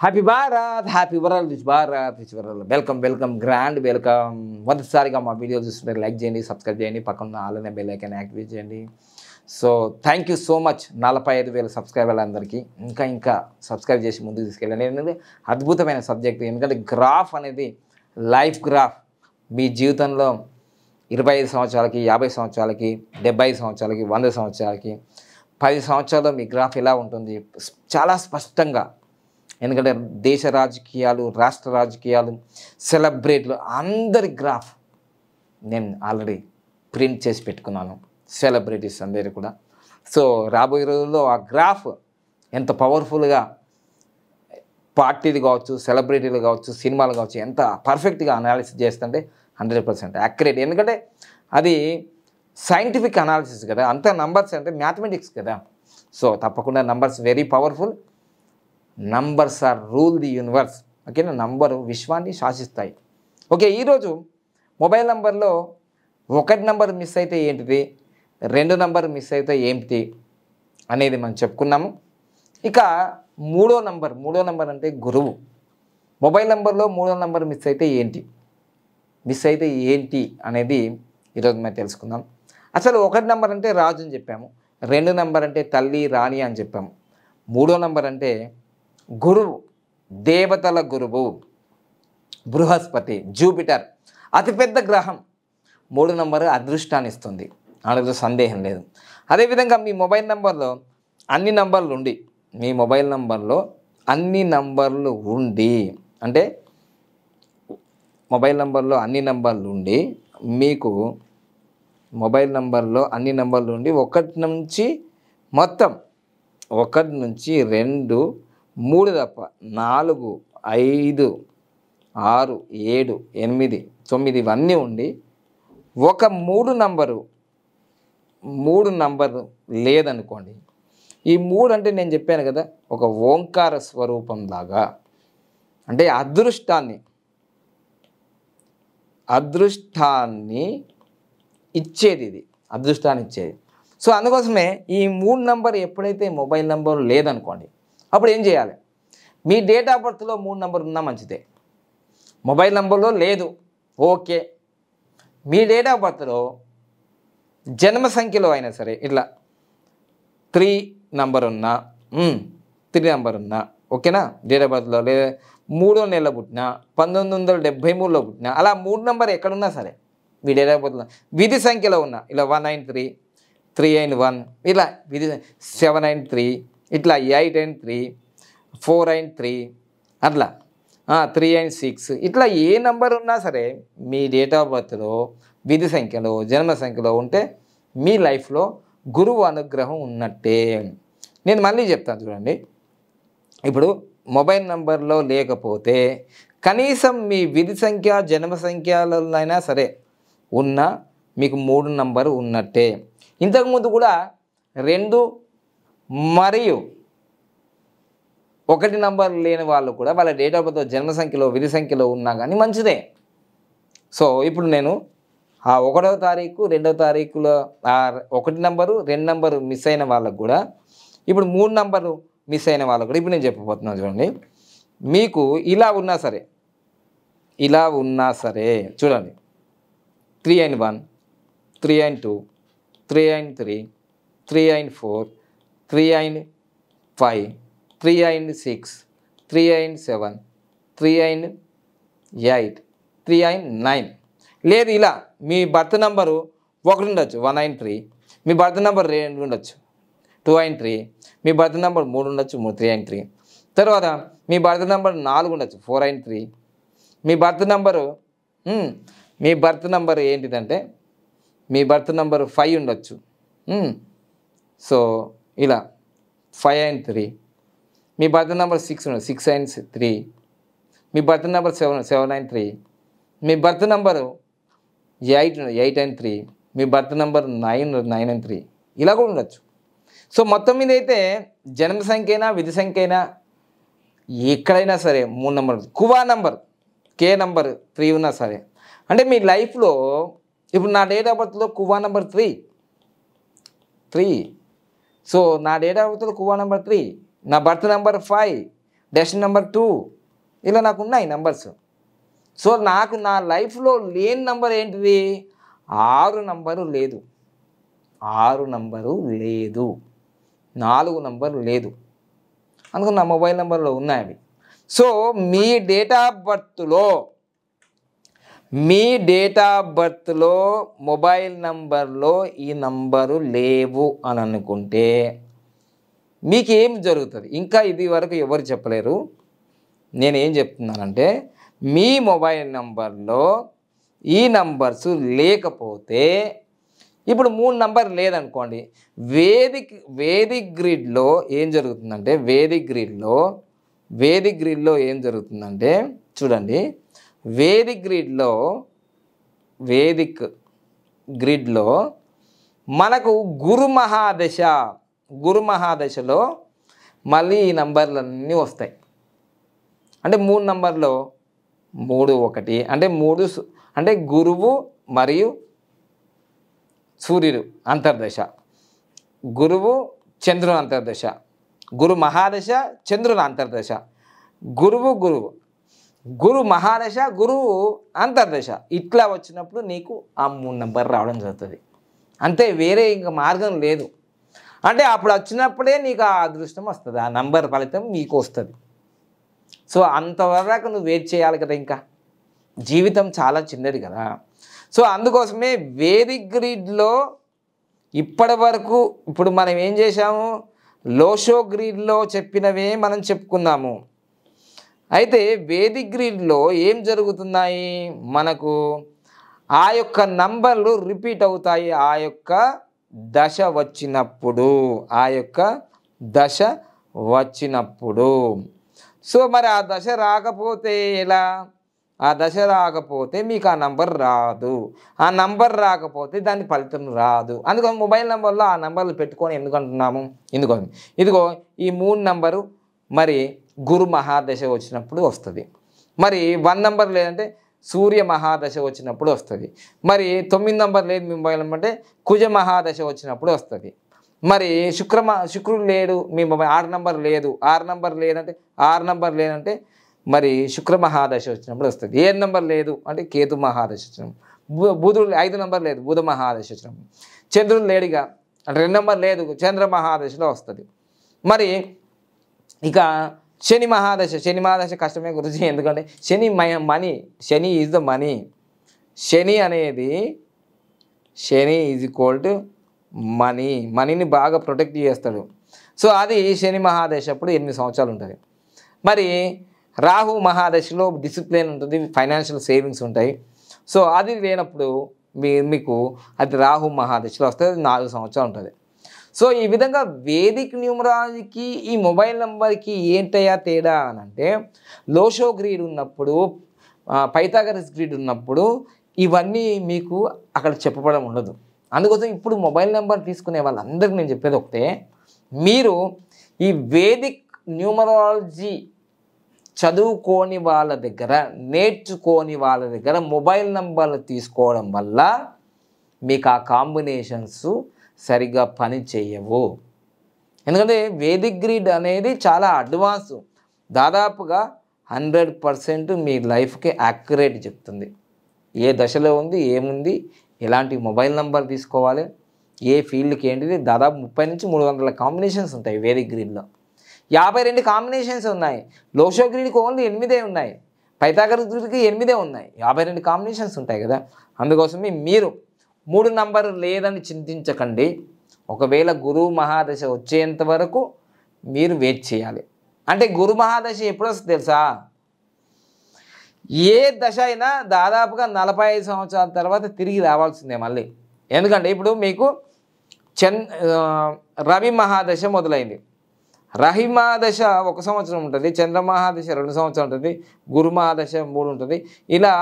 Happy Bharat, happy world, rich Bharat, rich world. Welcome welcome, grand welcome. మొదటిసారిగా మా video చూస్తుంటే like చేయండి, సబ్స్క్రైబ్ చేయండి, పక్కన ఆల్రెడీ బెల్ ఐకాన్ యాక్టివేట్ చేయండి. So thank you so much 45,000 సబ్స్క్రైబర్లు అందరికీ. ఇంకా సబ్స్క్రైబ్ చేసి ముందుకు తీసుకెళ్ళండి. ఎందుకంటే అద్భుతమైన సబ్జెక్ట్. ఎందుకంటే గ్రాఫ్ అనేది లైఫ్ గ్రాఫ్ మీ జీవితంలో 25 సంవత్సరాలకి, 50 సంవత్సరాలకి, 75 సంవత్సరాలకి, 100 సంవత్సరాలకి, 10 సంవత్సరాల్లో మీ గ్రాఫ్ ఎలా ఉంటుంది చాలా స్పష్టంగా. ఎందుకంటే దేశ రాజకీయాలు, రాష్ట్ర రాజకీయాలు, సెలబ్రిటీలు అందరి గ్రాఫ్ నేను ఆల్రెడీ ప్రింట్ చేసి పెట్టుకున్నాను, సెలబ్రిటీస్ అందరి కూడా. సో రాబోయే రోజుల్లో ఆ గ్రాఫ్ ఎంత పవర్ఫుల్గా పార్టీలు కావచ్చు, సెలబ్రిటీలు కావచ్చు, సినిమాలు కావచ్చు ఎంత పర్ఫెక్ట్గా అనాలిసిస్ చేస్తుంటే 100% యాక్యురేట్. ఎందుకంటే అది సైంటిఫిక్ అనాలిసిస్ కదా, అంత నంబర్స్ అంటే మ్యాథమెటిక్స్ కదా. సో తప్పకుండా numbers very powerful. Numbers are rule the universe. ఓకేనా, నంబరు విశ్వాన్ని శాసిస్తాయి. ఓకే, ఈరోజు మొబైల్ నంబర్లో 1 నంబర్ మిస్ అయితే ఏంటిది, 2 నంబర్ మిస్ అయితే ఏంటి అనేది మనం చెప్పుకున్నాము. ఇక మూడో నంబర్ అంటే గురువు. మొబైల్ నంబర్లో 3వ నంబర్ మిస్ అయితే ఏంటి అనేది ఈరోజు మనం తెలుసుకుందాం. అసలు 1 నంబర్ అంటే రాజు అని చెప్పాము, 2 నంబర్ అంటే తల్లి రాణి అని చెప్పాము, 3వ నంబర్ అంటే గురువు, దేవతల గురువు బృహస్పతి, జూపిటర్, అతిపెద్ద గ్రహం. 3 నంబరు అదృష్టాన్ని ఇస్తుంది, అందులో సందేహం లేదు. అదేవిధంగా మీ మొబైల్ నంబర్లో అన్ని నంబర్లు ఉండి, మీ మొబైల్ నంబర్లో అన్ని నంబర్లు ఉండి అంటే మొబైల్ నంబర్లో అన్ని నంబర్లు ఉండి మీకు మొబైల్ నంబర్లో అన్ని నంబర్లు ఉండి 1 నుంచి మొత్తం 1 నుంచి 2, 3 తప్ప 4, 5, 6, 7, 8, 9 ఇవన్నీ ఉండి ఒక 3 నంబరు లేదనుకోండి. ఈ 3 అంటే నేను చెప్పాను కదా, ఒక ఓంకార స్వరూపం లాగా. అంటే అదృష్టాన్ని ఇచ్చేది, ఇది అదృష్టాన్ని ఇచ్చేది. సో అందుకోసమే ఈ 3 నంబర్ ఎప్పుడైతే మొబైల్ నంబర్ లేదనుకోండి, అప్పుడు ఏం చేయాలి? మీ డేట్ ఆఫ్ బర్త్లో 3 నంబర్ ఉన్నా మంచిదే, మొబైల్ నంబర్లో లేదు ఓకే. మీ డేట్ ఆఫ్ బర్త్లో జన్మ సంఖ్యలో అయినా సరే ఇట్లా 3 నంబర్ ఉన్నా, 3 నంబర్ ఉన్నా ఓకేనా, డేట్ ఆఫ్ బర్త్లో లేదా 3వ నెల పుట్టినా, 1973లో పుట్టినా, అలా 3 నంబర్ ఎక్కడున్నా సరే మీ డేట్ ఆఫ్ బర్త్లో విధి సంఖ్యలో ఉన్న ఇలా 193, 391 ఇలా విధి 793 ఇట్లా 893, 493 అట్లా 396 ఇట్లా ఏ నంబర్ ఉన్నా సరే మీ డేట్ ఆఫ్ బర్త్లో విధి సంఖ్యలో జన్మ సంఖ్యలో ఉంటే మీ లైఫ్లో గురువు అనుగ్రహం ఉన్నట్టే. నేను మళ్ళీ చెప్తాను చూడండి. ఇప్పుడు మొబైల్ నంబర్లో లేకపోతే కనీసం మీ విధి సంఖ్య జన్మ సంఖ్యలైనా సరే ఉన్న మీకు 3 నంబరు ఉన్నట్టే. ఇంతకుముందు కూడా 2 మరియు 1 నంబర్ లేని వాళ్ళు కూడా వాళ్ళ డేట్ ఆఫ్ బర్త్ జన్మ సంఖ్యలో విధి సంఖ్యలో ఉన్నా కానీ మంచిదే. సో ఇప్పుడు నేను ఆ 1వ తారీఖు 2వ తారీఖులో 1 నంబరు 2 నంబరు మిస్ అయిన వాళ్ళకు కూడా, ఇప్పుడు 3 నంబరు మిస్ అయిన వాళ్ళకు కూడా ఇప్పుడు నేను చెప్పబోతున్నాను చూడండి. మీకు ఇలా ఉన్నా సరే చూడండి, 391, 392, 393, 394, 395, 396, 397, 398, 399 లేదు. ఇలా మీ బర్త్ నంబరు 1 ఉండొచ్చు 193, మీ బర్త్ నెంబర్ 2 ఉండొచ్చు 293, మీ బర్త్ నెంబర్ 3 ఉండొచ్చు 393, తర్వాత మీ బర్త్ నెంబర్ 4 ఉండొచ్చు 493, మీ బర్త్ నెంబర్ ఏంటిదంటే మీ బర్త్ నెంబర్ 5 ఉండొచ్చు. సో ఇలా 593, మీ బర్త్ నెంబర్ 6 ఉండొచ్చు 693, మీ బర్త్ నెంబర్ 793, మీ బర్త్ నెంబరు 893, మీ బర్త్ నెంబర్ 993 ఇలా కూడా ఉండొచ్చు. సో మొత్తం మీద అయితే జన్మ సంఖ్య అయినా విధి సంఖ్య అయినా ఎక్కడైనా సరే 3 నంబర్, కువా నంబర్ కే నంబర్ 3 ఉన్నా సరే అంటే మీ లైఫ్లో ఇప్పుడు నా date of బర్త్లో Kuan number 3. So నా డేట్ ఆఫ్ బర్త్లో కువా నంబర్ 3, నా బర్త్ నెంబర్ 5, డెస్టినీ నెంబర్ 2 ఇలా నాకు ఉన్నాయి నంబర్స్. సో నాకు నా లైఫ్లో లేని నంబర్ ఏంటిది? 6 నంబరు లేదు, 6 నంబరు లేదు, 4 నంబరు లేదు. అందుకని నా మొబైల్ నెంబర్లో ఉన్నాయి అవి. సో మీ డేట్ ఆఫ్ బర్త్లో మొబైల్ నంబర్లో ఈ నంబరు లేవు అని అనుకుంటే మీకేం జరుగుతుంది? ఇంకా ఇది వరకు ఎవరు చెప్పలేరు. నేనేం చెప్తున్నానంటే మీ మొబైల్ నంబర్లో ఈ నంబర్స్ లేకపోతే, ఇప్పుడు 3 నంబర్ లేదనుకోండి, వేదిక్ గ్రిడ్లో ఏం జరుగుతుందంటే వేదిక్ గ్రిడ్లో చూడండి, వేదిక్ గ్రిడ్లో మనకు గురు మహాదశలో మళ్ళీ ఈ నంబర్లన్నీ వస్తాయి. అంటే 3 నంబర్లో 3 1 అంటే 3 అంటే గురువు మరియు సూర్యుడు అంతర్దశ, గురువు చంద్రుని అంతర్దశ, గురు మహాదశ చంద్రుని అంతర్దశ, గురు మహాదశ గురువు అంతర్దశ. ఇట్లా వచ్చినప్పుడు నీకు ఆ 3 నంబర్ రావడం జరుగుతుంది. అంతే, వేరే ఇంకా మార్గం లేదు. అంటే అప్పుడు వచ్చినప్పుడే నీకు ఆ అదృష్టం వస్తుంది, ఆ నంబర్ ఫలితం నీకు వస్తుంది. సో అంతవరకు నువ్వు వెయిట్ చేయాలి కదా, ఇంకా జీవితం చాలా చిన్నది కదా. సో అందుకోసమే వేదిక్ గ్రిడ్లో ఇప్పటి వరకు ఇప్పుడు మనం ఏం చేసాము, లోషో గ్రిడ్లో చెప్పినవే మనం చెప్పుకున్నాము. అయితే వేదిక్ గ్రిడ్లో ఏం జరుగుతున్నాయి, మనకు ఆ యొక్క నంబర్లు రిపీట్ అవుతాయి ఆ యొక్క దశ వచ్చినప్పుడు. సో మరి ఆ దశ రాకపోతే ఎలా? ఆ దశ రాకపోతే మీకు ఆ నంబర్ రాదు, ఆ నంబర్ రాకపోతే దాని ఫలితం రాదు. అందుకని మొబైల్ నెంబర్లో ఆ నంబర్లు పెట్టుకొని ఎందుకు అంటున్నాము? ఎందుకని ఇదిగో ఈ 3 నంబరు మరి గురు మహాదశ వచ్చినప్పుడు వస్తుంది. మరి 1 నంబర్ లేదంటే సూర్య మహాదశ వచ్చినప్పుడు వస్తుంది. మరి 9 నంబర్ లేదు మీ మొబైల్ నెంబర్ అంటే కుజ మహాదశ వచ్చినప్పుడు వస్తుంది. మరి శుక్రుడు లేడు మీ మొబైల్, 6 నంబర్ లేదు, 6 నంబర్ లేదంటే మరి శుక్ర మహాదశ వచ్చినప్పుడు వస్తుంది. 7 నంబర్ లేదు అంటే కేతు మహాదశ వచ్చినప్పుడు, బుధుడు 5 నంబర్ లేదు బుధ మహాదశ వచ్చినప్పుడు, చంద్రుడు లేడుగా అంటే 2 నంబర్ లేదు చంద్ర మహాదశలో వస్తుంది. మరి ఇక శని మహాదశ కష్టమే గురించి, ఎందుకంటే Shani is the money. Shani is equal to మనీని బాగా ప్రొటెక్ట్ చేస్తాడు. సో అది శని మహాదశ అప్పుడు 8 సంవత్సరాలు ఉంటుంది. మరి రాహు మహాదశలో డిసిప్లిన్ ఉంటుంది, ఫైనాన్షియల్ సేవింగ్స్ ఉంటాయి. సో అది లేనప్పుడు మీకు అది రాహు మహాదశలో వస్తుంది, 4 సంవత్సరాలు ఉంటుంది. సో ఈ విధంగా వేదిక్ న్యూమరాలజీకి ఈ మొబైల్ నెంబర్కి ఏంటయ్యా తేడా అని అంటే, లోషో గ్రీడ్ ఉన్నప్పుడు, పైథాగరస్ గ్రీడ్ ఉన్నప్పుడు ఇవన్నీ మీకు అక్కడ చెప్పబడం ఉండదు. అందుకోసం ఇప్పుడు మొబైల్ నెంబర్ తీసుకునే వాళ్ళందరికీ నేను చెప్పేది ఒకటే, మీరు ఈ వేదిక్ న్యూమరాలజీ చదువుకోని వాళ్ళ దగ్గర, నేర్చుకోని వాళ్ళ దగ్గర మొబైల్ నెంబర్లు తీసుకోవడం వల్ల మీకు ఆ కాంబినేషన్స్ సరిగ్గా పని చేయవు. ఎందుకంటే వేదిక్ గ్రిడ్ అనేది చాలా అడ్వాన్స్, దాదాపుగా 100% మీ లైఫ్కి యాక్యురేట్ చెప్తుంది. ఏ దశలో ఉంది, ఏముంది, ఎలాంటి మొబైల్ నెంబర్ తీసుకోవాలి, ఏ ఫీల్డ్కి ఏంటిది, దాదాపు 30 నుంచి 300 కాంబినేషన్స్ ఉంటాయి వేదిక్ గ్రిడ్లో. 52 కాంబినేషన్స్ ఉన్నాయి. లోషో గ్రిడ్కి ఓన్లీ 8 ఉన్నాయి, పైథాగరస్ గ్రిడ్కి 8 ఉన్నాయి, 52 కాంబినేషన్స్ ఉంటాయి కదా. అందుకోసమే మీరు 3 నంబర్ లేదని చింతించకండి. ఒకవేళ గురు మహాదశ వచ్చేంత వరకు మీరు వెయిట్ చేయాలి. అంటే గురు మహాదశ ఎప్పుడు వస్తుంది తెలుసా? ఏ దశ అయినా దాదాపుగా 45 సంవత్సరాల తర్వాత తిరిగి రావాల్సిందే మళ్ళీ. ఎందుకంటే ఇప్పుడు మీకు రవి మహాదశ మొదలైంది. రవి మహాదశ 1 సంవత్సరం ఉంటుంది, చంద్ర మహాదశ 2 సంవత్సరాలు ఉంటుంది, గురు మహాదశ 3 ఉంటుంది. ఇలా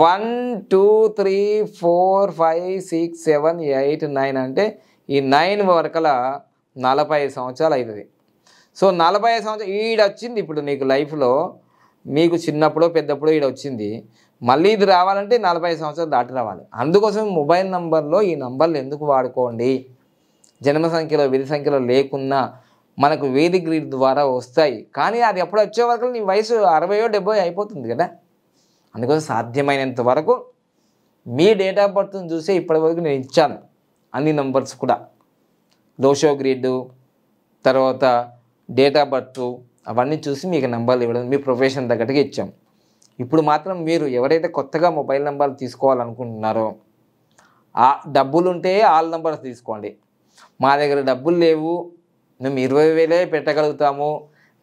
1 2 3 4 5 6 7 8 9 అంటే ఈ 9 వరకల 45 సంవత్సరాలు అవుతుంది. సో 45 సంవత్సరాలు ఈడొచ్చింది ఇప్పుడు నీకు లైఫ్లో, మీకు చిన్నప్పుడో పెద్దప్పుడో ఈడొచ్చింది. మళ్ళీ ఇది రావాలంటే 45 సంవత్సరాలు దాటి రావాలి. అందుకోసం మొబైల్ నంబర్లో ఈ నంబర్లు ఎందుకు వాడుకోండి, జన్మ సంఖ్యలో విధి సంఖ్యలో లేకున్నా మనకు వేదిక్ గ్రిడ్ ద్వారా వస్తాయి. కానీ అది ఎప్పుడు వచ్చే వరకు నీ వయసు 60-70 అయిపోతుంది కదా. అందుకోసం సాధ్యమైనంత వరకు మీ డేట్ ఆఫ్ బర్త్ని చూసే ఇప్పటివరకు నేను ఇచ్చాను అన్ని నంబర్స్ కూడా. దోషో గ్రిడ్ తర్వాత డేట్ ఆఫ్ బర్త్ అవన్నీ చూసి మీకు నెంబర్లు ఇవ్వడం మీ ప్రొఫెషన్ తగ్గట్టుగా ఇచ్చాం. ఇప్పుడు మాత్రం మీరు ఎవరైతే కొత్తగా మొబైల్ నెంబర్లు తీసుకోవాలనుకుంటున్నారో ఆ డబ్బులుంటే ఆల్ నెంబర్స్ తీసుకోండి. మా దగ్గర డబ్బులు లేవు, మేము 20,000 పెట్టగలుగుతాము,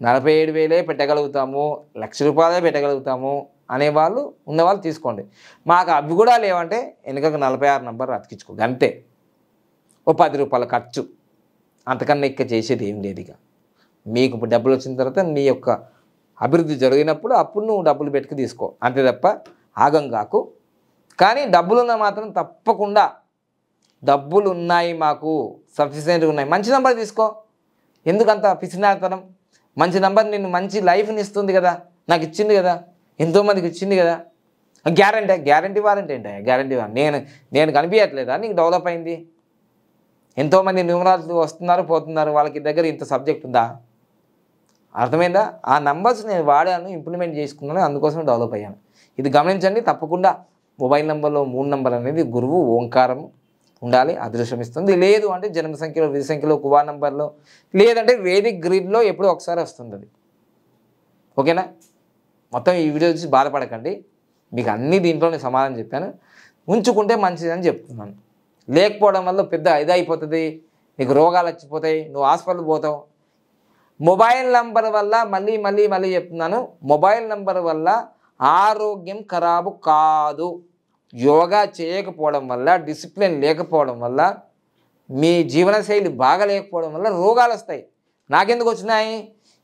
47,000 పెట్టగలుగుతాము, ₹1,00,000 పెట్టగలుగుతాము అనేవాళ్ళు ఉన్నవాళ్ళు తీసుకోండి. మాకు అవి కూడా లేవంటే వెనుకకు 46 నెంబర్ అతికించుకో అంతే. ఓ ₹10 ఖర్చు, అంతకన్నా ఎక్కువ చేసేది ఏం లేదు. ఇక మీకు డబ్బులు వచ్చిన తర్వాత మీ యొక్క అభివృద్ధి జరిగినప్పుడు అప్పుడు నువ్వు డబ్బులు పెట్టుకు తీసుకో, అంతే తప్ప ఆగం కాకు. కానీ డబ్బులున్న మాత్రం తప్పకుండా డబ్బులు ఉన్నాయి, మాకు సఫిషియెంట్గా ఉన్నాయి, మంచి నెంబర్ తీసుకో. ఎందుకంత పిసినాతనం? మంచి నెంబర్ నిన్ను మంచి లైఫ్ని ఇస్తుంది కదా, నాకు ఇచ్చింది కదా, ఎంతోమందికి ఇచ్చింది కదా. గ్యారంటీ వారంటీ ఏంటా? గ్యారంటీ నేను కనిపించట్లేదా నీకు డెవలప్ అయింది? ఎంతోమంది న్యూమరాలజీ వస్తున్నారు పోతున్నారు, వాళ్ళకి దగ్గర ఇంత సబ్జెక్ట్ ఉందా? అర్థమైందా? ఆ నెంబర్స్ నేను వాడాను, ఇంప్లిమెంట్ చేసుకున్నాను, అందుకోసం డెవలప్ అయ్యాను. ఇది గమనించండి. తప్పకుండా మొబైల్ నెంబర్లో 3 నెంబర్ అనేది గురువు ఓంకారం ఉండాలి, అదృష్టం ఇస్తుంది. లేదు అంటే జన్మ సంఖ్యలో, విధి సంఖ్యలో, కువా నెంబర్లో, లేదంటే వేదిక్ గ్రిడ్లో ఎప్పుడో ఒకసారి వస్తుంది అది. ఓకేనా? మొత్తం ఈ వీడియో చూసి బాధపడకండి, మీకు అన్ని దీంట్లోనే సమాధానం చెప్పాను. ఉంచుకుంటే మంచిదని చెప్తున్నాను. లేకపోవడం వల్ల పెద్ద ఇదైపోతుంది, నీకు రోగాలు వచ్చిపోతాయి, నువ్వు హాస్పిటల్ పోతావు. మొబైల్ నంబర్ వల్ల మళ్ళీ చెప్తున్నాను, మొబైల్ నంబర్ వల్ల ఆరోగ్యం ఖరాబు కాదు. యోగా చేయకపోవడం వల్ల, డిసిప్లిన్ లేకపోవడం వల్ల, మీ జీవనశైలి బాగా లేకపోవడం వల్ల రోగాలు వస్తాయి. నాకెందుకు వచ్చినాయి?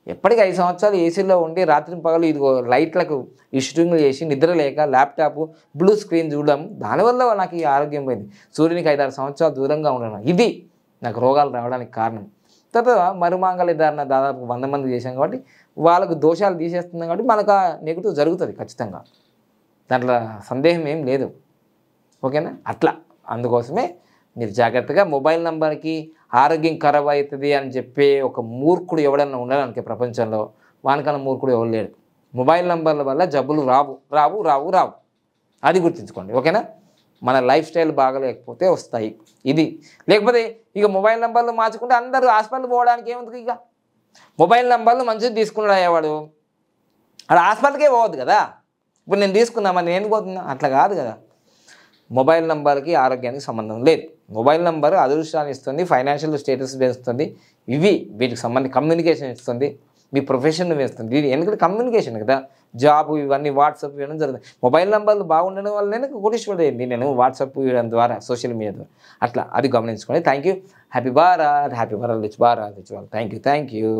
ఎప్పటికీ 5 సంవత్సరాలు ఏసీలో ఉండి రాత్రి పగలు ఇదిగో లైట్లకు ఇష్టింగ్లు చేసి నిద్ర లేక ల్యాప్టాప్ బ్లూ స్క్రీన్ చూడడం, దానివల్ల నాకు ఈ ఆరోగ్యం పోయింది. సూర్యునికి 5-6 సంవత్సరాలు దూరంగా ఉండడం, ఇది నాకు రోగాలు రావడానికి కారణం. తర్వాత మరుమాంగళ్య ధారణ దాదాపు 100 మంది చేశాం కాబట్టి వాళ్ళకు దోషాలు తీసేస్తున్నాం కాబట్టి మనకు ఆ నెగిటివ్ జరుగుతుంది ఖచ్చితంగా, దాంట్లో సందేహం ఏం లేదు. ఓకేనా? అట్లా అందుకోసమే మీరు జాగ్రత్తగా మొబైల్ నెంబర్కి ఆరోగ్యం ఖరాబ్ అవుతుంది అని చెప్పే ఒక మూర్ఖుడు ఎవడన్నా ఉండాలనుకే ప్రపంచంలో, వానికన్నా మూర్ఖుడు ఎవరు లేడు. మొబైల్ నెంబర్ల వల్ల జబ్బులు రావు, అది గుర్తుంచుకోండి. ఓకేనా? మన లైఫ్ స్టైల్ బాగలేకపోతే వస్తాయి. ఇది లేకపోతే ఇక మొబైల్ నెంబర్లు మార్చుకుంటే అందరూ హాస్పిటల్ పోవడానికి ఏముంది? ఇక మొబైల్ నెంబర్లు మంచిగా తీసుకున్నాడు అయ్యేవాడు అక్కడ హాస్పిటల్కే పోవద్దు కదా. ఇప్పుడు నేను తీసుకున్నామని నేను పోతున్నా, అట్లా కాదు కదా. మొబైల్ నెంబర్కి ఆరోగ్యానికి సంబంధం లేదు. మొబైల్ నెంబర్ అదృష్టాన్ని ఇస్తుంది, ఫైనాన్షియల్ స్టేటస్ పెంచుతుంది, వీటికి సంబంధించి కమ్యూనికేషన్ ఇస్తుంది, మీ ప్రొఫెషన్ వేస్తుంది. ఇది ఎందుకంటే కమ్యూనికేషన్ కదా, జాబ్ ఇవన్నీ వాట్సాప్ ఇవ్వడం జరుగుతుంది. మొబైల్ నెంబర్లు బాగుండడం వల్ల నేను కోటీశ్వరుడైంది, నేను వాట్సాప్ ఇవ్వడం ద్వారా, సోషల్ మీడియా ద్వారా. అట్లా అది గమనించుకోండి. Thank you. Happy Bharat, rich Bharat. Thank you.